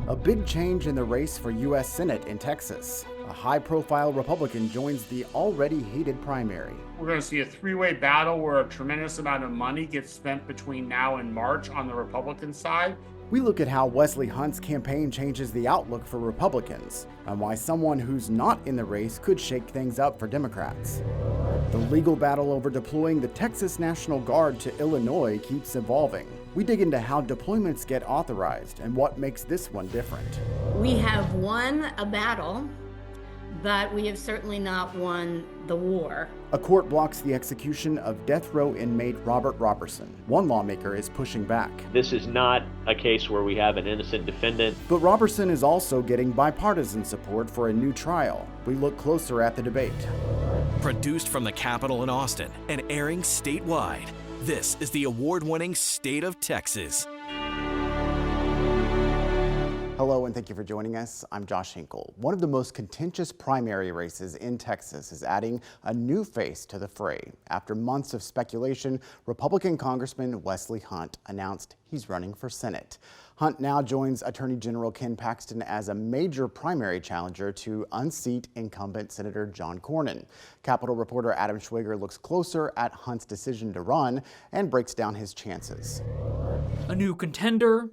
A big change in the race for U.S. Senate in Texas. A high-profile Republican joins the already heated primary. We're going to see a three-way battle where a tremendous amount of money gets spent between now and March on the Republican side. We look at how Wesley Hunt's campaign changes the outlook for Republicans and why someone who's not in the race could shake things up for Democrats. The legal battle over deploying the Texas National Guard to Illinois keeps evolving. We dig into how deployments get authorized and what makes this one different. We have won a battle, but we have certainly not won the war. A court blocks the execution of death row inmate Robert Roberson. One lawmaker is pushing back. This is not a case where we have an innocent defendant. But Roberson is also getting bipartisan support for a new trial. We look closer at the debate. Produced from the Capitol in Austin and airing statewide, this is the award-winning State of Texas. Hello and thank you for joining us. I'm Josh Hinkle. One of the most contentious primary races in Texas is adding a new face to the fray. After months of speculation, Republican Congressman Wesley Hunt announced he's running for Senate. Hunt now joins Attorney General Ken Paxton as a major primary challenger to unseat incumbent Senator John Cornyn. Capitol reporter Adam Schwager looks closer at Hunt's decision to run and breaks down his chances. A new contender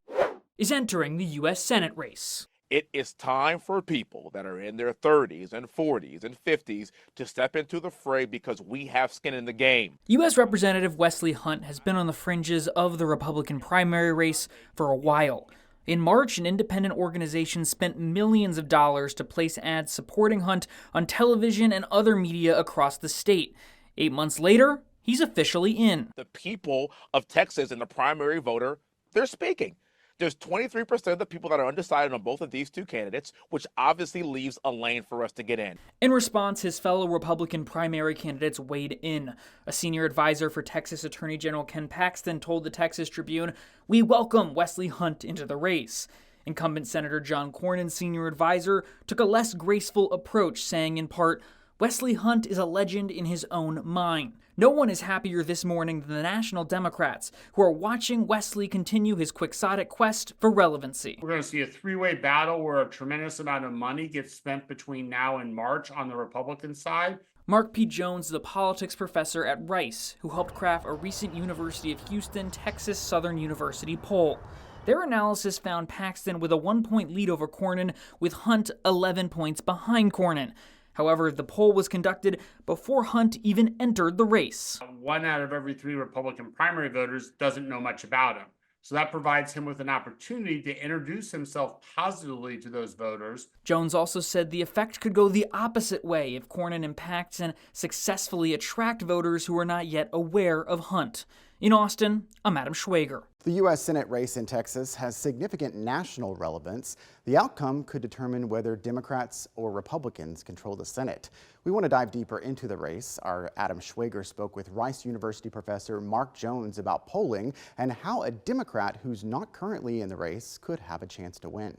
is entering the U.S. Senate race. It is time for people that are in their 30s and 40s and 50s to step into the fray because we have skin in the game. U.S. Representative Wesley Hunt has been on the fringes of the Republican primary race for a while. In March, an independent organization spent millions of dollars to place ads supporting Hunt on television and other media across the state. 8 months later, he's officially in. The people of Texas and the primary voter, they're speaking. There's 23% of the people that are undecided on both of these two candidates, which obviously leaves a lane for us to get in. In response, his fellow Republican primary candidates weighed in. A senior advisor for Texas Attorney General Ken Paxton told the Texas Tribune, "We welcome Wesley Hunt into the race." Incumbent Senator John Cornyn's senior advisor took a less graceful approach, saying in part, "Wesley Hunt is a legend in his own mind." No one is happier this morning than the National Democrats, who are watching Wesley continue his quixotic quest for relevancy. We're going to see a three-way battle where a tremendous amount of money gets spent between now and March on the Republican side. Mark P. Jones is a politics professor at Rice, who helped craft a recent University of Houston, Texas Southern University poll. Their analysis found Paxton with a 1-point lead over Cornyn, with Hunt 11 points behind Cornyn. However, the poll was conducted before Hunt even entered the race. 1 out of every 3 Republican primary voters doesn't know much about him. So that provides him with an opportunity to introduce himself positively to those voters. Jones also said the effect could go the opposite way if Cornyn and Paxton successfully attract voters who are not yet aware of Hunt. In Austin, I'm Adam Schwager. The U.S. Senate race in Texas has significant national relevance. The outcome could determine whether Democrats or Republicans control the Senate. We want to dive deeper into the race. Our Adam Schwager spoke with Rice University professor Mark Jones about polling and how a Democrat who's not currently in the race could have a chance to win.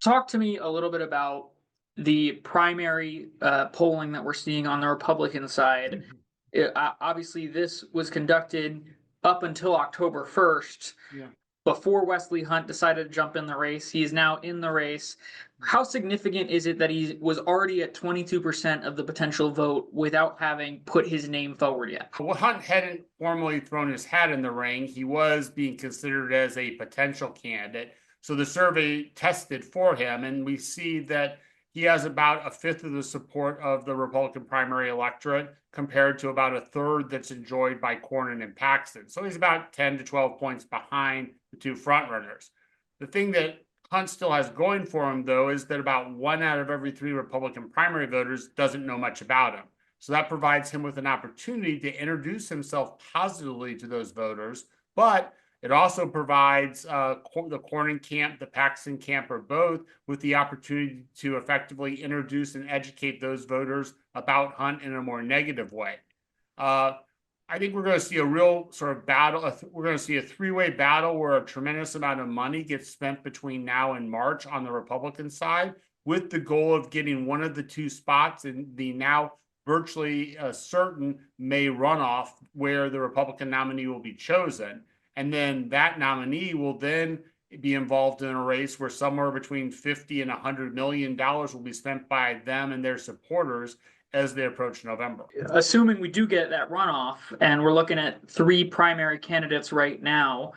Talk to me a little bit about the primary polling that we're seeing on the Republican side. Obviously, this was conducted up until October 1st, before Wesley Hunt decided to jump in the race. He is now in the race. How significant is it that he was already at 22% of the potential vote without having put his name forward yet? Well, Hunt hadn't formally thrown his hat in the ring. He was being considered as a potential candidate. So the survey tested for him, and we see that he has about a fifth of the support of the Republican primary electorate compared to about a third that's enjoyed by Cornyn and Paxton. So he's about 10 to 12 points behind the two frontrunners. The thing that Hunt still has going for him, though, is that about 1 out of every 3 Republican primary voters doesn't know much about him. So that provides him with an opportunity to introduce himself positively to those voters, but it also provides the Cornyn camp, the Paxton camp, or both with the opportunity to effectively introduce and educate those voters about Hunt in a more negative way. I think we're going to see a real sort of battle. We're going to see a three-way battle where a tremendous amount of money gets spent between now and March on the Republican side, with the goal of getting one of the two spots in the now virtually certain May runoff where the Republican nominee will be chosen. And then that nominee will then be involved in a race where somewhere between $50 and $100 million will be spent by them and their supporters as they approach November. Assuming we do get that runoff, and we're looking at 3 primary candidates right now,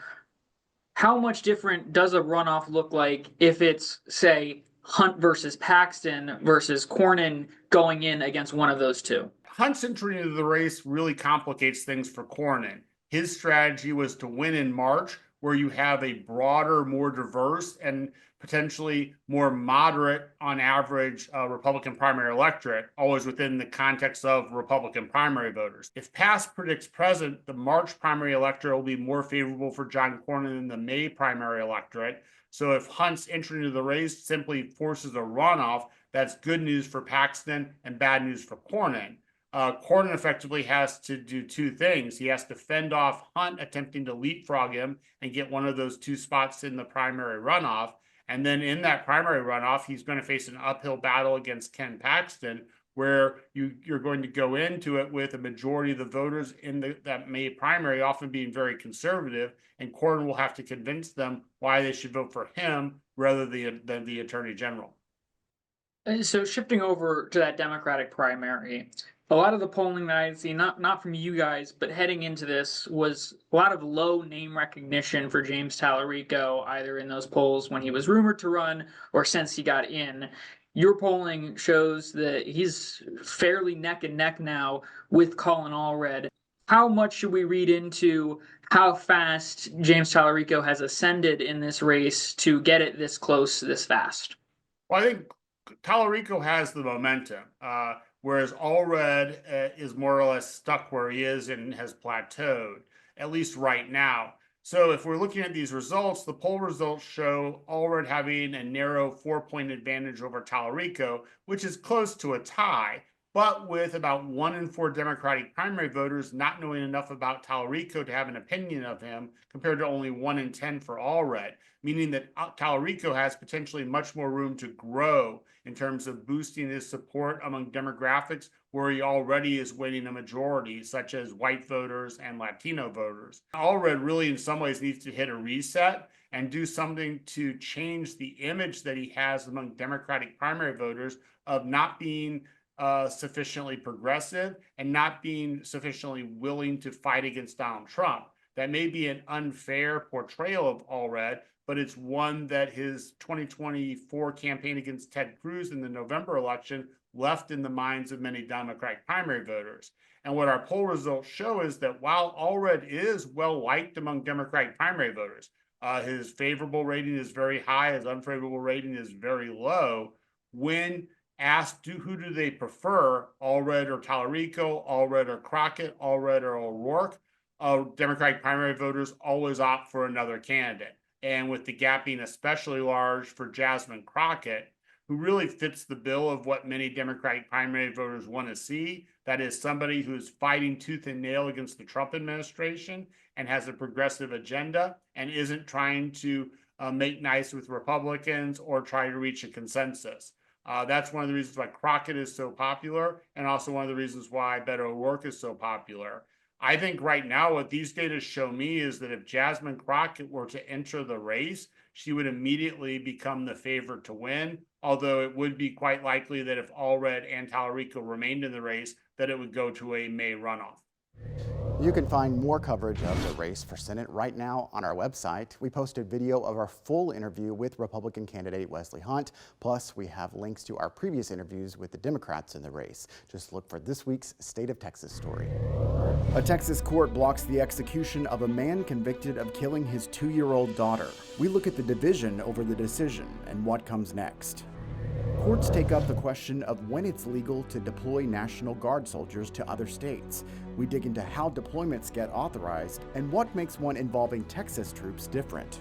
how much different does a runoff look like if it's, say, Hunt versus Paxton versus Cornyn going in against one of those two? Hunt's entry into the race really complicates things for Cornyn. His strategy was to win in March, where you have a broader, more diverse, and potentially more moderate, on average, Republican primary electorate, always within the context of Republican primary voters. If past predicts present, the March primary electorate will be more favorable for John Cornyn than the May primary electorate. So if Hunt's entry into the race simply forces a runoff, that's good news for Paxton and bad news for Cornyn. Cornyn effectively has to do 2 things. He has to fend off Hunt attempting to leapfrog him and get one of those 2 spots in the primary runoff. And then in that primary runoff, he's going to face an uphill battle against Ken Paxton, where you're going to go into it with a majority of the voters in that May primary often being very conservative, and Cornyn will have to convince them why they should vote for him rather than the Attorney General. So shifting over to that Democratic primary, a lot of the polling that I see, not from you guys, but heading into this, was a lot of low name recognition for James Tallarico, either in those polls when he was rumored to run or since he got in. Your polling shows that he's fairly neck and neck now with Colin Allred. How much should we read into how fast James Tallarico has ascended in this race to get it this close, this fast? Well, I think Tallarico has the momentum. Whereas Allred is more or less stuck where he is and has plateaued, at least right now. So if we're looking at these results, the poll results show Allred having a narrow 4-point advantage over Tallarico, which is close to a tie, but with about 1 in 4 Democratic primary voters not knowing enough about Tallarico to have an opinion of him, compared to only 1 in 10 for Allred, meaning that Tallarico has potentially much more room to grow in terms of boosting his support among demographics where he already is winning a majority, such as white voters and Latino voters. Allred really in some ways needs to hit a reset and do something to change the image that he has among Democratic primary voters of not being sufficiently progressive and not being sufficiently willing to fight against Donald Trump. That may be an unfair portrayal of Allred, but it's one that his 2024 campaign against Ted Cruz in the November election left in the minds of many Democratic primary voters. And what our poll results show is that while Allred is well liked among Democratic primary voters, his favorable rating is very high, his unfavorable rating is very low. When asked who do they prefer, Allred or Tallarico, Allred or Crockett, Allred or O'Rourke, Democratic primary voters always opt for another candidate. And with the gap being especially large for Jasmine Crockett, who really fits the bill of what many Democratic primary voters want to see, that is somebody who's fighting tooth and nail against the Trump administration and has a progressive agenda and isn't trying to make nice with Republicans or try to reach a consensus. That's one of the reasons why Crockett is so popular, and also one of the reasons why Beto O'Rourke is so popular. I think right now what these data show me is that if Jasmine Crockett were to enter the race, she would immediately become the favorite to win, although it would be quite likely that if Allred and Tallarico remained in the race, that it would go to a May runoff. You can find more coverage of the race for Senate right now on our website. We posted video of our full interview with Republican candidate Wesley Hunt. Plus, we have links to our previous interviews with the Democrats in the race. Just look for this week's State of Texas story. A Texas court blocks the execution of a man convicted of killing his 2-year-old daughter. We look at the division over the decision and what comes next. Courts take up the question of when it's legal to deploy National Guard soldiers to other states. We dig into how deployments get authorized and what makes one involving Texas troops different.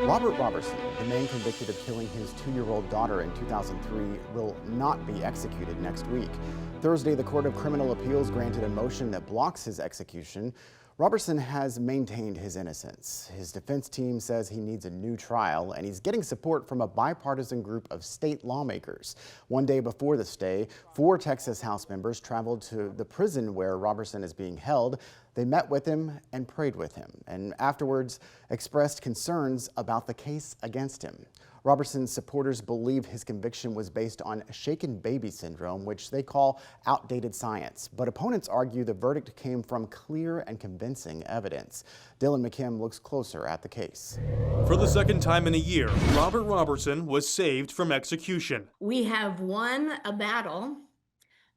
Robert Roberson, the man convicted of killing his 2-year-old daughter in 2003, will not be executed next week. Thursday, the Court of Criminal Appeals granted a motion that blocks his execution. Roberson has maintained his innocence. His defense team says he needs a new trial, and he's getting support from a bipartisan group of state lawmakers. One day before the stay, 4 Texas House members traveled to the prison where Roberson is being held. They met with him and prayed with him, and afterwards expressed concerns about the case against him. Roberson's supporters believe his conviction was based on shaken baby syndrome, which they call outdated science. But opponents argue the verdict came from clear and convincing evidence. Dylan McKim looks closer at the case. For the second time in a year, Robert Roberson was saved from execution. We have won a battle,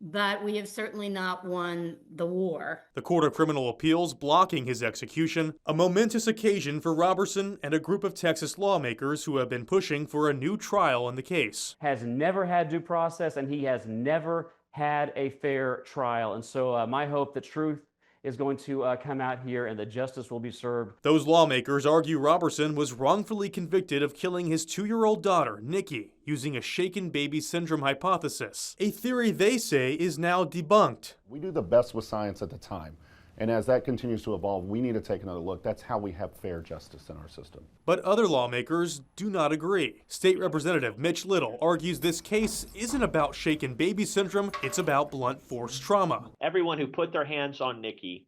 but we have certainly not won the war. The Court of Criminal Appeals blocking his execution, a momentous occasion for Roberson and a group of Texas lawmakers who have been pushing for a new trial in the case. Has never had due process, and he has never had a fair trial. And so my hope that truth is going to come out here and that justice will be served. Those lawmakers argue Roberson was wrongfully convicted of killing his 2-year-old daughter, Nikki, using a shaken baby syndrome hypothesis, a theory they say is now debunked. We do the best with science at the time. And as that continues to evolve, we need to take another look. That's how we have fair justice in our system. But other lawmakers do not agree. State Representative Mitch Little argues this case isn't about shaken baby syndrome, it's about blunt force trauma. Everyone who put their hands on Nikki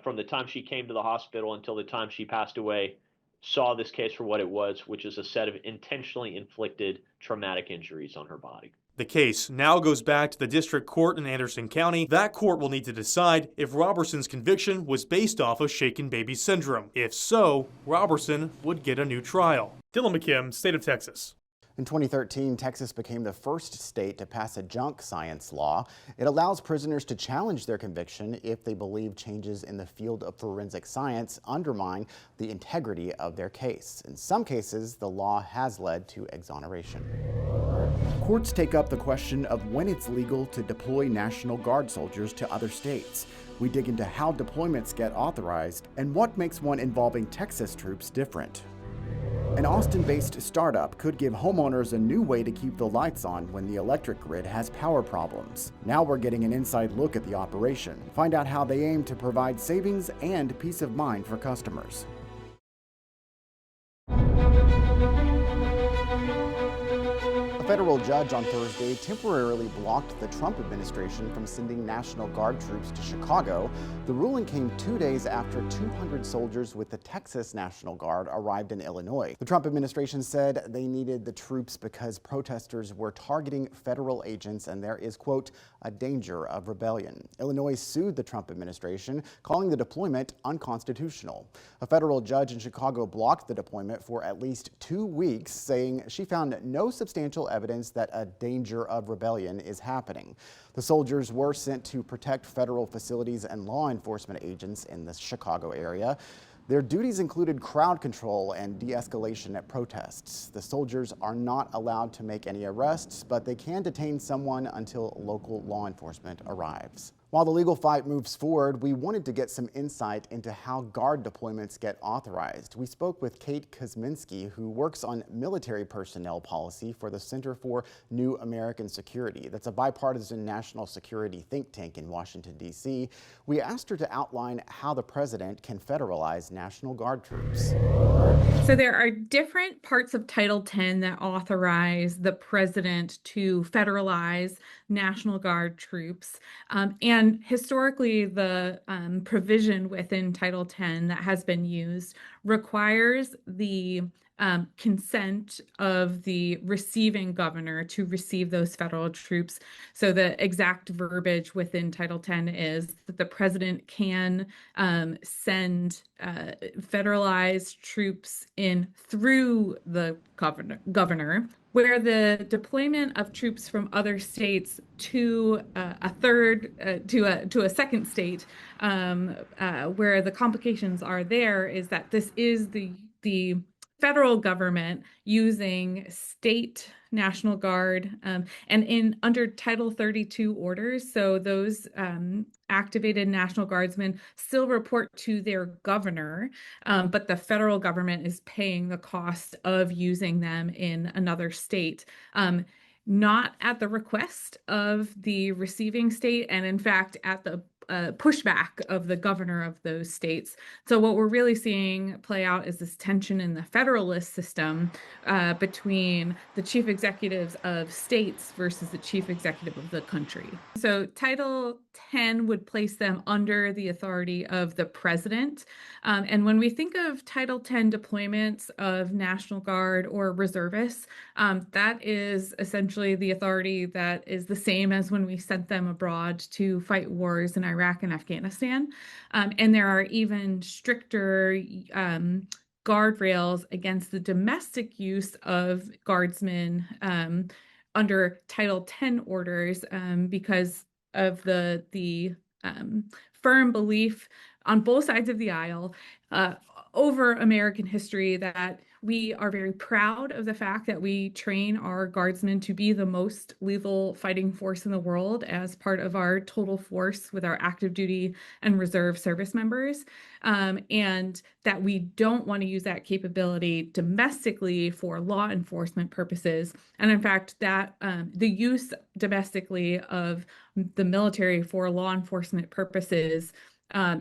from the time she came to the hospital until the time she passed away saw this case for what it was, which is a set of intentionally inflicted traumatic injuries on her body. The case now goes back to the district court in Anderson County. That court will need to decide if Roberson's conviction was based off of shaken baby syndrome. If so, Roberson would get a new trial. Dylan McKim, State of Texas. In 2013, Texas became the first state to pass a junk science law. It allows prisoners to challenge their conviction if they believe changes in the field of forensic science undermine the integrity of their case. In some cases, the law has led to exoneration. Courts take up the question of when it's legal to deploy National Guard soldiers to other states. We dig into how deployments get authorized and what makes one involving Texas troops different. An Austin-based startup could give homeowners a new way to keep the lights on when the electric grid has power problems. Now we're getting an inside look at the operation. Find out how they aim to provide savings and peace of mind for customers. A federal judge on Thursday temporarily blocked the Trump administration from sending National Guard troops to Chicago. The ruling came 2 days after 200 soldiers with the Texas National Guard arrived in Illinois. The Trump administration said they needed the troops because protesters were targeting federal agents and there is, quote, a danger of rebellion. Illinois sued the Trump administration, calling the deployment unconstitutional. A federal judge in Chicago blocked the deployment for at least 2 weeks, saying she found no substantial evidence that a danger of rebellion is happening. The soldiers were sent to protect federal facilities and law enforcement agents in the Chicago area. Their duties included crowd control and de-escalation at protests. The soldiers are not allowed to make any arrests, but they can detain someone until local law enforcement arrives. While the legal fight moves forward, we wanted to get some insight into how Guard deployments get authorized. We spoke with Kate Kosminski, who works on military personnel policy for the Center for New American Security. That's a bipartisan national security think tank in Washington, D.C. We asked her to outline how the president can federalize National Guard troops. So there are different parts of Title X that authorize the president to federalize National Guard troops. And historically, the provision within Title X that has been used requires the consent of the receiving governor to receive those federal troops. So the exact verbiage within Title X is that the president can send federalized troops in through the governor, where the deployment of troops from other states to a second state, where the complications are there, is that this is the federal government using state National Guard and under Title 32 orders. So those activated National Guardsmen still report to their governor, but the federal government is paying the cost of using them in another state. Not at the request of the receiving state, and in fact at the pushback of the governor of those states. So what we're really seeing play out is this tension in the federalist system between the chief executives of states versus the chief executive of the country. So Title 10 would place them under the authority of the president. And when we think of Title 10 deployments of National Guard or reservists, that is essentially the authority that is the same as when we sent them abroad to fight wars in Iraq and Afghanistan. And there are even stricter guardrails against the domestic use of guardsmen under Title 10 orders because of the firm belief on both sides of the aisle over American history that we are very proud of the fact that we train our guardsmen to be the most lethal fighting force in the world as part of our total force with our active duty and reserve service members, and that we don't want to use that capability domestically for law enforcement purposes. And in fact, that the use domestically of the military for law enforcement purposes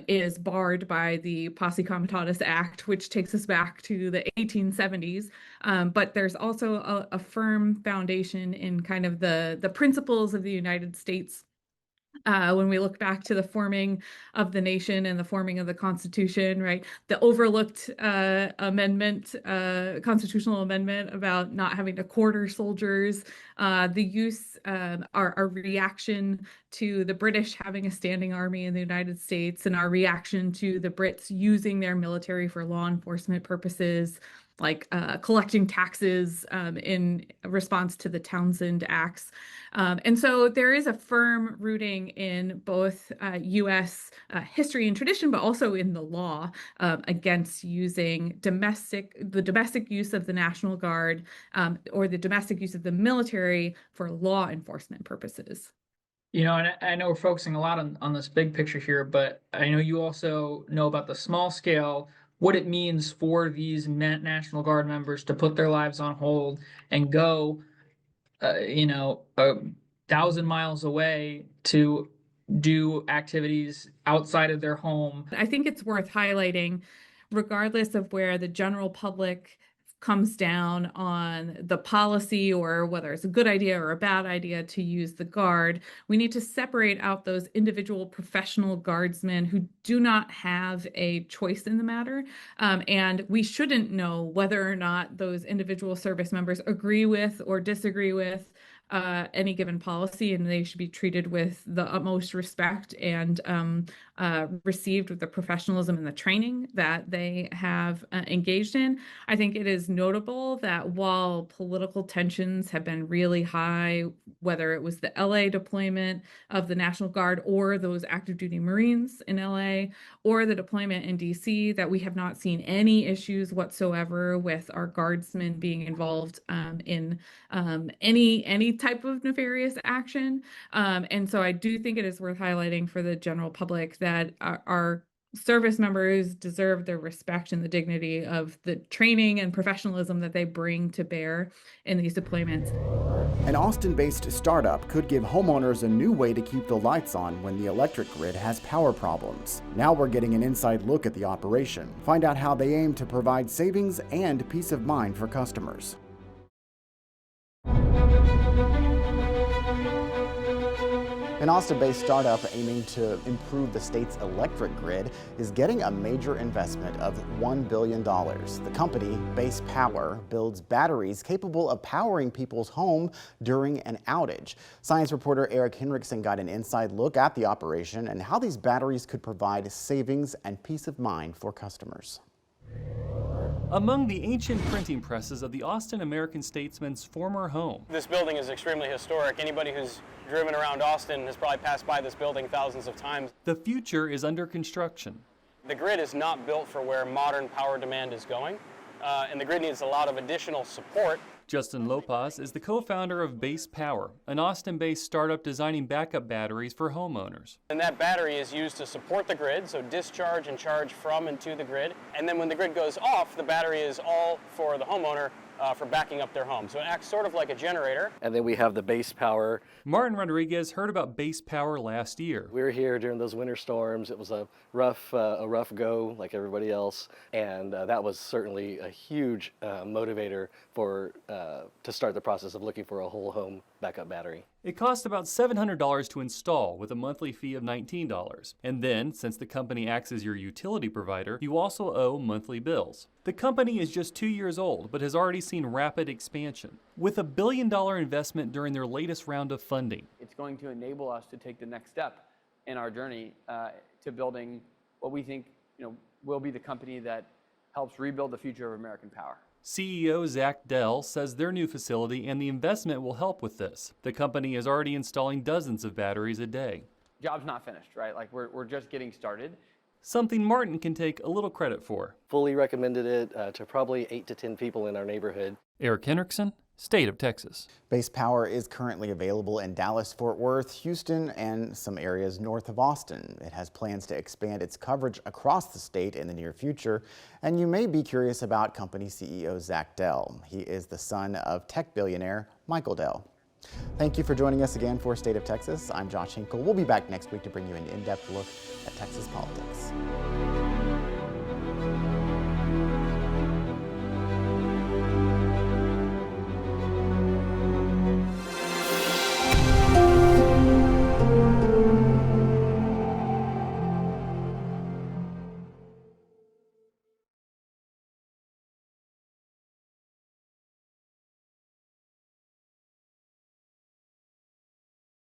is barred by the Posse Comitatus Act, which takes us back to the 1870s. But there's also a firm foundation in kind of the principles of the United States. When we look back to the forming of the nation and the forming of the Constitution, right? The overlooked constitutional amendment about not having to quarter soldiers, the use, our reaction to the British having a standing army in the United States, and our reaction to the Brits using their military for law enforcement purposes, like collecting taxes in response to the Townsend Acts. And so there is a firm rooting in both U.S. History and tradition, but also in the law against using the domestic use of the National Guard or the domestic use of the military for law enforcement purposes. You know, and I know we're focusing a lot on this big picture here, but I know you also know about the small scale, what it means for these National Guard members to put their lives on hold and go, 1,000 miles away to do activities outside of their home. I think it's worth highlighting, regardless of where the general public comes down on the policy or whether it's a good idea or a bad idea to use the Guard, we need to separate out those individual professional guardsmen who do not have a choice in the matter. And we shouldn't know whether or not those individual service members agree with or disagree with any given policy, and they should be treated with the utmost respect and received with the professionalism and the training that they have engaged in. I think it is notable that while political tensions have been really high, whether it was the LA deployment of the National Guard or those active duty Marines in LA or the deployment in DC, that we have not seen any issues whatsoever with our guardsmen being involved in any type of nefarious action. And so I do think it is worth highlighting for the general public that our service members deserve the respect and the dignity of the training and professionalism that they bring to bear in these deployments. An Austin-based startup could give homeowners a new way to keep the lights on when the electric grid has power problems. Now we're getting an inside look at the operation. Find out how they aim to provide savings and peace of mind for customers. An Austin-based startup aiming to improve the state's electric grid is getting a major investment of $1 billion. The company, Base Power, builds batteries capable of powering people's home during an outage. Science reporter Eric Henriksen got an inside look at the operation and how these batteries could provide savings and peace of mind for customers. Among the ancient printing presses of the Austin American statesman's former home. This building is extremely historic. Anybody who's driven around Austin has probably passed by this building thousands of times. The future is under construction. The grid is not built for where modern power demand is going, and the grid needs a lot of additional support. Justin Lopez is the co-founder of Base Power, an Austin-based startup designing backup batteries for homeowners. And that battery is used to support the grid, so discharge and charge from and to the grid. And then when the grid goes off, the battery is all for the homeowner for backing up their home. So it acts sort of like a generator. And then we have the base power. Martin Rodriguez heard about base power last year. We were here during those winter storms. It was a rough go like everybody else, and that was certainly a huge motivator to start the process of looking for a whole home backup battery. It cost about $700 to install with a monthly fee of $19. And then, since the company acts as your utility provider, you also owe monthly bills. The company is just 2 years old, but has already seen rapid expansion, with $1 billion investment during their latest round of funding. It's going to enable us to take the next step in our journey to building what we think will be the company that helps rebuild the future of American power. CEO Zach Dell says their new facility and the investment will help with this. The company is already installing dozens of batteries a day. Job's not finished, right? Like we're just getting started. Something Martin can take a little credit for. Fully recommended it to probably 8 to 10 people in our neighborhood. Eric Hendrickson, State of Texas. Base power is currently available in Dallas, Fort Worth, Houston, and some areas north of Austin. It has plans to expand its coverage across the state in the near future. And you may be curious about company CEO Zach Dell. He is the son of tech billionaire Michael Dell. Thank you for joining us again for State of Texas. I'm Josh Hinkle. We'll be back next week to bring you an in-depth look at Texas politics.